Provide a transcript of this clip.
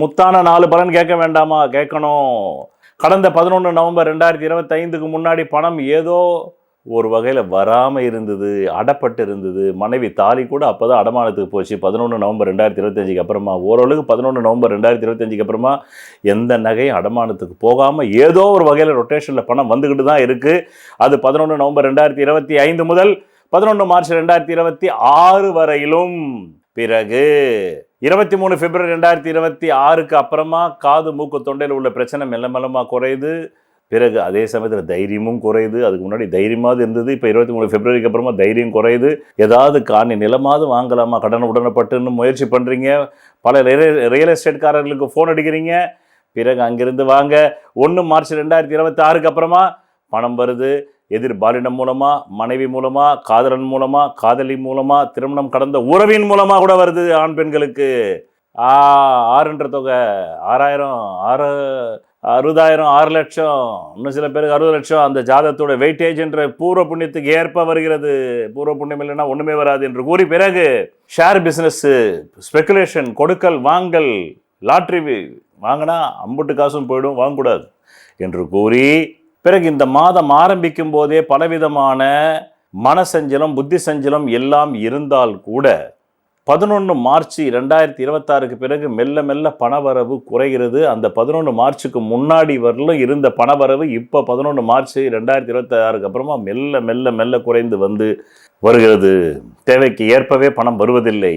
முத்தான 4 பலன் கேட்க வேண்டாமா? கேட்கணும். கடந்த 11 நவம்பர் 2025க்கு முன்னாடி பணம் ஏதோ ஒரு வகையில் வராமல் இருந்தது, அடப்பட்டு இருந்தது. மனைவி தாலி கூட அப்போ தான் அடமானத்துக்கு போச்சு. 11 நவம்பர் 2025க்கு அப்புறமா ஓரளவுக்கு 11 நவம்பர் 2025க்கு அப்புறமா எந்த நகையும் அடமானத்துக்கு போகாமல் ஏதோ ஒரு வகையில் ரொட்டேஷனில் பணம் வந்துக்கிட்டு தான் இருக்குது. அது 11 நவம்பர் 2025 முதல் 11 மார்ச் 2026 வரையிலும். பிறகு 23 பிப்ரவரி 2026க்கு அப்புறமா காது மூக்கு தொண்டையில் உள்ள பிரச்சனை மெல்ல மெல்லமாக குறையுது. பிறகு அதே சமயத்தில் தைரியமும் குறையுது. அதுக்கு முன்னாடி தைரியமாவது இருந்தது. இப்போ 23 பிப்ரவரிக்கு அப்புறமா தைரியம் குறையுது. ஏதாவது காணி நிலமாவது வாங்கலாமா கடன் உடனப்பட்டுன்னு முயற்சி பண்ணுறீங்க. பல ரியல் எஸ்டேட்காரர்களுக்கு ஃபோன் அடிக்கிறீங்க. பிறகு அங்கிருந்து வாங்க 1 மார்ச் 2026க்கு அப்புறமா பணம் வருது. எதிர் பாலினம் மூலமா, மனைவி மூலமா, காதலன் மூலமா, காதலி மூலமா, திருமணம் கடந்த உறவின் மூலமா கூட வருது. ஆண் பெண்களுக்கு 6ன்ற தொகை 6000, 60,000, 6 லட்சம், இன்னும் சில பேருக்கு 60 லட்சம். அந்த ஜாதகத்தோட வெயிட்டேஜ் என்ற பூர்வ புண்ணியத்துக்கு ஏற்ப வருகிறது. பூர்வ புண்ணியம் இல்லைன்னா ஒண்ணுமே வராது என்று கூறி பிறகு ஷேர் பிசினஸ், ஸ்பெகுலேஷன், கொடுக்கல் வாங்கல், லாட்ரி வாங்கினா அம்புட்டு காசும் போயிடும், வாங்கக்கூடாது என்று கூறி பிறகு இந்த மாதம் ஆரம்பிக்கும் போதே பலவிதமான மனசஞ்சலம், புத்தி சஞ்சலம் எல்லாம் இருந்தால் கூட 11 மார்ச் 2026க்கு பிறகு மெல்ல மெல்ல பணவரவு குறைகிறது. அந்த 11 மார்ச்சுக்கு முன்னாடி வரலும் இருந்த பணவரவு இப்போ 11 மார்ச் 2026க்கு அப்புறமா மெல்ல மெல்ல மெல்ல குறைந்து வந்து வருகிறது. தேவைக்கு ஏற்பவே பணம் வருவதில்லை.